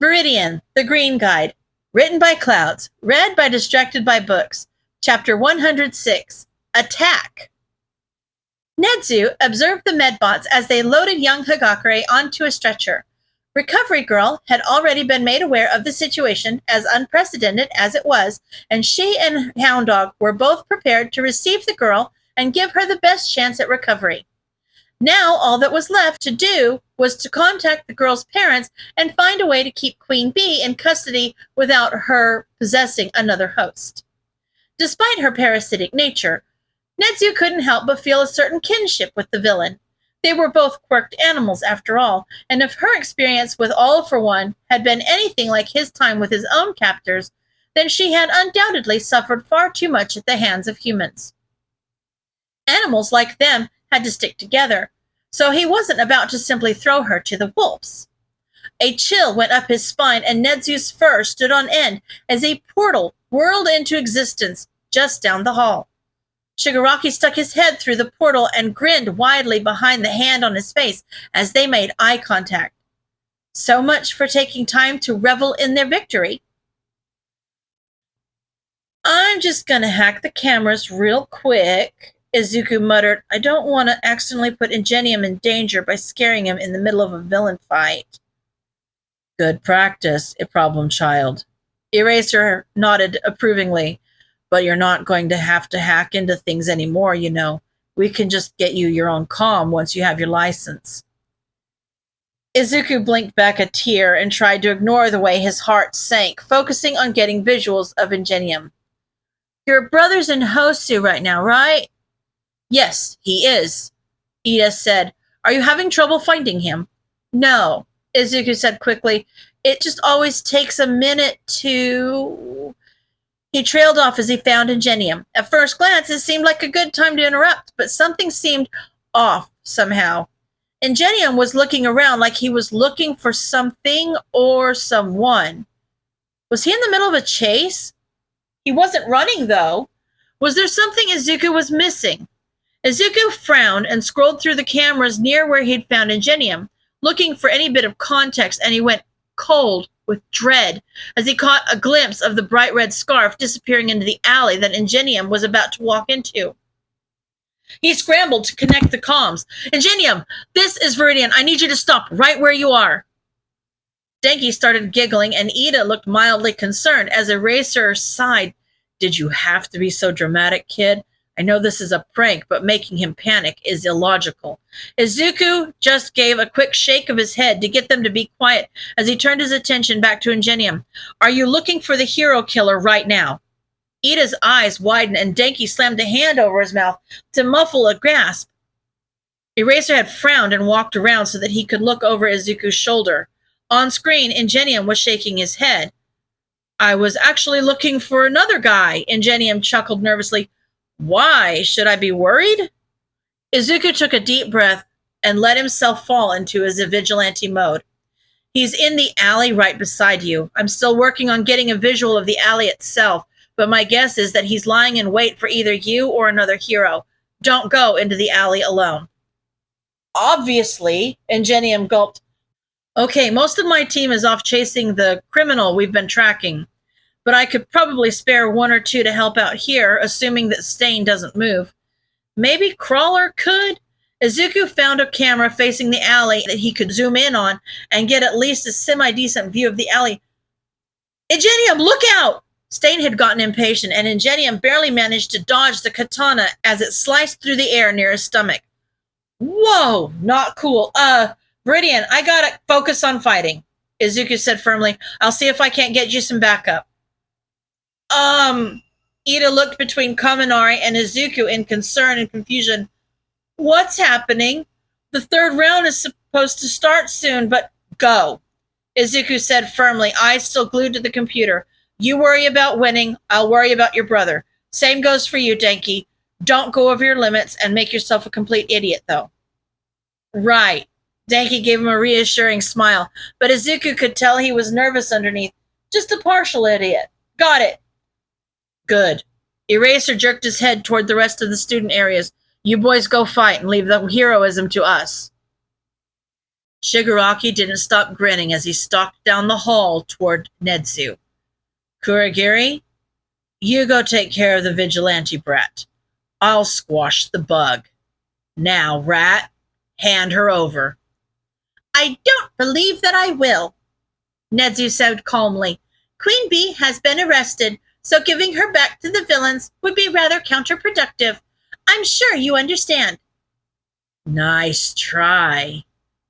Viridian, the Green Guide. Written by Clouds. Read by Distracted by Books. Chapter 106. Attack. Nedzu observed the Medbots as they loaded young Hagakure onto a stretcher. Recovery Girl had already been made aware of the situation, as unprecedented as it was, and she and Hound Dog were both prepared to receive the girl and give her the best chance at recovery. Now all that was left to do was to contact the girl's parents and find a way to keep Queen Bee in custody without her possessing another host. Despite her parasitic nature, Nedzu couldn't help but feel a certain kinship with the villain. They were both quirked animals after all, and if her experience with All for One had been anything like his time with his own captors, then she had undoubtedly suffered far too much at the hands of humans. Animals like them had to stick together, so he wasn't about to simply throw her to the wolves. A chill went up his spine, and Nedzu's fur stood on end as a portal whirled into existence just down the hall. Shigaraki stuck his head through the portal and grinned widely behind the hand on his face as they made eye contact. So much for taking time to revel in their victory. I'm just gonna hack the cameras real quick, Izuku muttered. I don't want to accidentally put Ingenium in danger by scaring him in the middle of a villain fight. Good practice, a problem child. Eraser nodded approvingly. But you're not going to have to hack into things anymore, you know. We can just get you your own comm once you have your license. Izuku blinked back a tear and tried to ignore the way his heart sank, focusing on getting visuals of Ingenium. Your brother's in Hosu right now, right? Yes, he is, Ida said. Are you having trouble finding him? No, Izuku said quickly. It just always takes a minute to... He trailed off as he found Ingenium. At first glance, it seemed like a good time to interrupt, but something seemed off somehow. Ingenium was looking around like he was looking for something or someone. Was he in the middle of a chase? He wasn't running, though. Was there something Izuku was missing? Izuku frowned and scrolled through the cameras near where he'd found Ingenium, looking for any bit of context, and he went cold with dread as he caught a glimpse of the bright red scarf disappearing into the alley that Ingenium was about to walk into. He scrambled to connect the comms. Ingenium, this is Viridian. I need you to stop right where you are. Denki started giggling, and Ida looked mildly concerned as Eraser sighed. Did you have to be so dramatic, kid? I know this is a prank, but making him panic is illogical. Izuku just gave a quick shake of his head to get them to be quiet as he turned his attention back to Ingenium. Are you looking for the hero killer right now? Ida's eyes widened, and Denki slammed a hand over his mouth to muffle a gasp. Eraser had frowned and walked around so that he could look over Izuku's shoulder. On screen, Ingenium was shaking his head. I was actually looking for another guy, Ingenium chuckled nervously. Why? Should I be worried? Izuku took a deep breath and let himself fall into his vigilante mode. He's in the alley right beside you. I'm still working on getting a visual of the alley itself, but my guess is that he's lying in wait for either you or another hero. Don't go into the alley alone. Obviously, Ingenium gulped. Okay, most of my team is off chasing the criminal we've been tracking, but I could probably spare one or two to help out here, assuming that Stain doesn't move. Maybe Crawler could? Izuku found a camera facing the alley that he could zoom in on and get at least a semi-decent view of the alley. Ingenium, look out! Stain had gotten impatient, and Ingenium barely managed to dodge the katana as it sliced through the air near his stomach. Whoa, not cool. Viridian, I gotta focus on fighting, Izuku said firmly. I'll see if I can't get you some backup. Ida looked between Kaminari and Izuku in concern and confusion. What's happening? The third round is supposed to start soon, but go, Izuku said firmly, eyes still glued to the computer. You worry about winning, I'll worry about your brother. Same goes for you, Denki. Don't go over your limits and make yourself a complete idiot, though. Right. Denki gave him a reassuring smile, but Izuku could tell he was nervous underneath. Just a partial idiot. Got it. Good. Eraser jerked his head toward the rest of the student areas. You boys go fight and leave the heroism to us. Shigaraki didn't stop grinning as he stalked down the hall toward Nedzu. Kurogiri, you go take care of the vigilante brat. I'll squash the bug. Now, Rat, hand her over. I don't believe that I will, Nedzu said calmly. Queen Bee has been arrested, so giving her back to the villains would be rather counterproductive. I'm sure you understand. Nice try.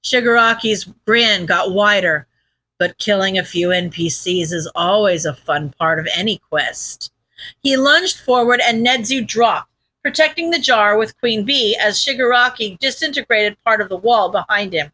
Shigaraki's grin got wider, but killing a few NPCs is always a fun part of any quest. He lunged forward and Nedzu dropped, protecting the jar with Queen Bee as Shigaraki disintegrated part of the wall behind him.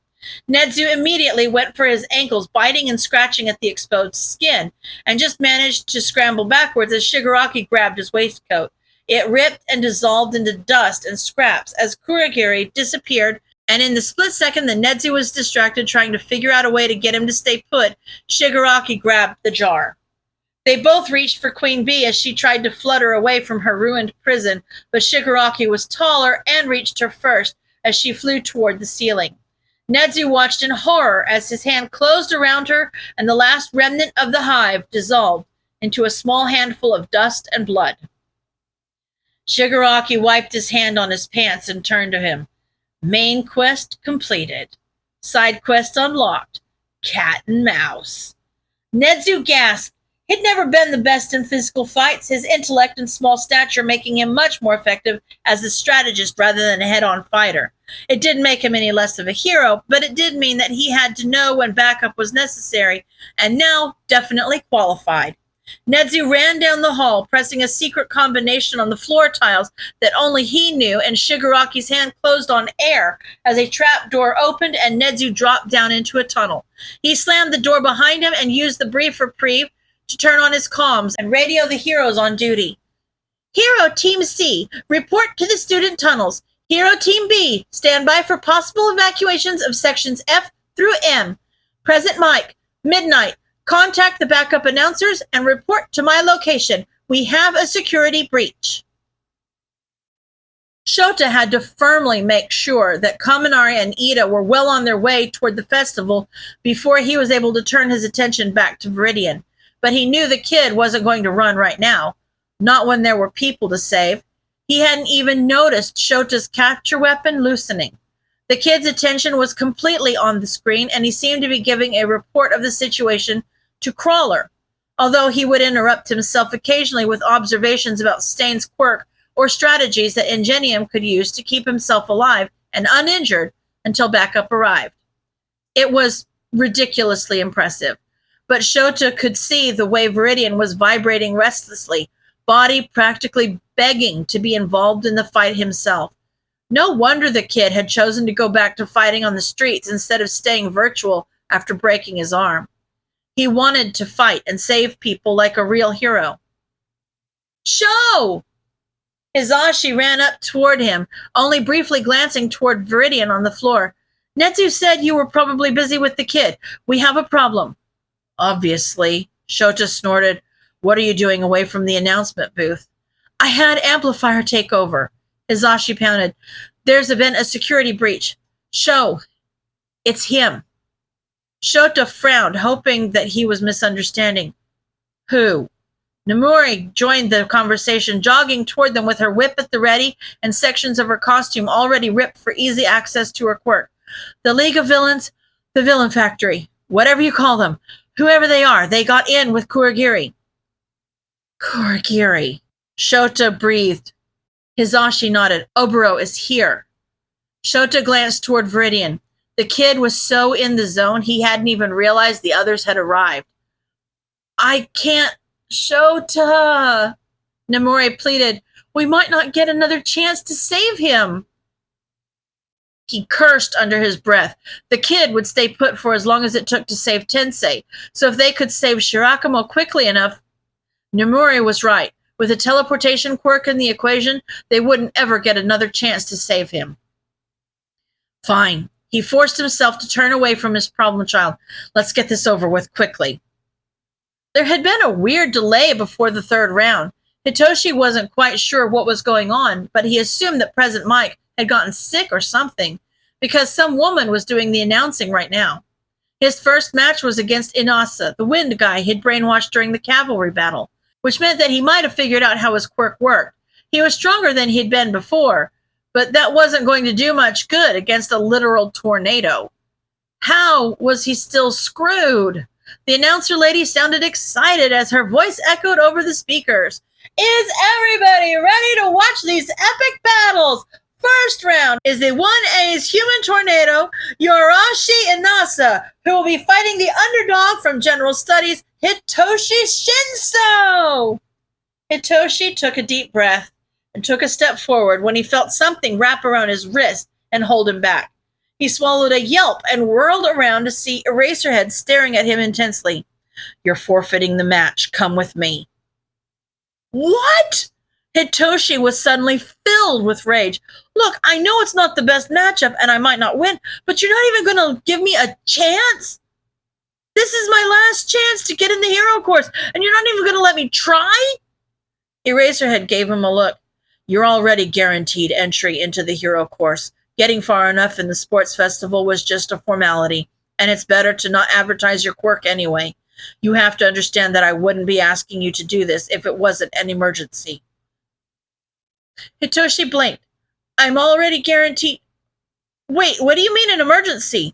Nedzu immediately went for his ankles, biting and scratching at the exposed skin, and just managed to scramble backwards as Shigaraki grabbed his waistcoat. It ripped and dissolved into dust and scraps as Kurogiri disappeared, and in the split second that Nedzu was distracted trying to figure out a way to get him to stay put, Shigaraki grabbed the jar. They both reached for Queen Bee as she tried to flutter away from her ruined prison, but Shigaraki was taller and reached her first as she flew toward the ceiling. Nedzu watched in horror as his hand closed around her and the last remnant of the hive dissolved into a small handful of dust and blood. Shigaraki wiped his hand on his pants and turned to him. Main quest completed. Side quest unlocked. Cat and mouse. Nedzu gasped. He'd never been the best in physical fights, his intellect and small stature making him much more effective as a strategist rather than a head-on fighter. It didn't make him any less of a hero, but it did mean that he had to know when backup was necessary, and now definitely qualified. Nedzu ran down the hall, pressing a secret combination on the floor tiles that only he knew, and Shigaraki's hand closed on air as a trap door opened and Nedzu dropped down into a tunnel. He slammed the door behind him and used the brief reprieve to turn on his comms and radio the heroes on duty. Hero Team C, report to the student tunnels. Hero Team B, stand by for possible evacuations of sections F through M. Present Mike, Midnight, contact the backup announcers and report to my location. We have a security breach. Shota had to firmly make sure that Kaminari and Ida were well on their way toward the festival before he was able to turn his attention back to Viridian. But he knew the kid wasn't going to run right now, not when there were people to save. He hadn't even noticed Shota's capture weapon loosening. The kid's attention was completely on the screen, and he seemed to be giving a report of the situation to Crawler, although he would interrupt himself occasionally with observations about Stain's quirk or strategies that Ingenium could use to keep himself alive and uninjured until backup arrived. It was ridiculously impressive, but Shota could see the way Viridian was vibrating restlessly, body practically begging to be involved in the fight himself. No wonder the kid had chosen to go back to fighting on the streets instead of staying virtual after breaking his arm. He wanted to fight and save people like a real hero. Sho! Hizashi ran up toward him, only briefly glancing toward Viridian on the floor. Nedzu said you were probably busy with the kid. We have a problem. Obviously, Shota snorted. What are you doing away from the announcement booth? I had Amplifier take over. Hizashi pounded. There's been a security breach. Sho, it's him. Shota frowned, hoping that he was misunderstanding. Who? Nomori joined the conversation, jogging toward them with her whip at the ready and sections of her costume already ripped for easy access to her quirk. The League of Villains, the Villain Factory, whatever you call them, whoever they are, they got in with Kurogiri. Kurogiri. Shota breathed. Hizashi nodded. Oboro is here. Shota glanced toward Viridian. The kid was so in the zone he hadn't even realized the others had arrived. I can't, Shota, Nomori pleaded. We might not get another chance to save him. He cursed under his breath. The kid would stay put for as long as it took to save Tensei, so if they could save Shirakumo quickly enough. Nomori was right. With a teleportation quirk in the equation, they wouldn't ever get another chance to save him. Fine. He forced himself to turn away from his problem child. Let's get this over with quickly. There had been a weird delay before the third round. Hitoshi wasn't quite sure what was going on, but he assumed that President Mike had gotten sick or something, because some woman was doing the announcing right now. His first match was against Inasa, the wind guy he'd brainwashed during the cavalry battle, which meant that he might have figured out how his quirk worked. He was stronger than he'd been before, but that wasn't going to do much good against a literal tornado. How was he still screwed? The announcer lady sounded excited as her voice echoed over the speakers. Is everybody ready to watch these epic battles? First round is the 1A's human tornado, Yorashi Inasa, who will be fighting the underdog from General Studies, Hitoshi Shinso. Hitoshi took a deep breath and took a step forward when he felt something wrap around his wrist and hold him back. He swallowed a yelp and whirled around to see Eraserhead staring at him intensely. You're forfeiting the match. Come with me. What? Hitoshi was suddenly filled with rage. Look, I know it's not the best matchup and I might not win, but you're not even going to give me a chance? This is my last chance to get in the hero course, and you're not even going to let me try? Eraserhead gave him a look. You're already guaranteed entry into the hero course. Getting far enough in the sports festival was just a formality, and it's better to not advertise your quirk anyway. You have to understand that I wouldn't be asking you to do this if it wasn't an emergency. Hitoshi blinked. I'm already guaranteed. Wait, what do you mean an emergency?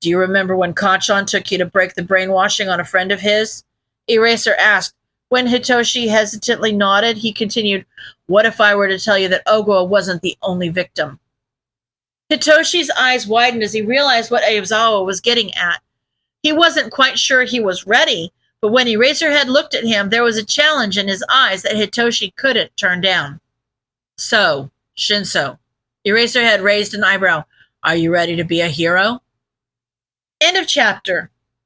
Do you remember when Kacchan took you to break the brainwashing on a friend of his? Eraser asked. When Hitoshi hesitantly nodded, he continued, what if I were to tell you that Ogawa wasn't the only victim? Hitoshi's eyes widened as he realized what Aizawa was getting at. He wasn't quite sure he was ready, but when Eraserhead looked at him, there was a challenge in his eyes that Hitoshi couldn't turn down. So, Shinso. Eraserhead raised an eyebrow. Are you ready to be a hero? End of chapter.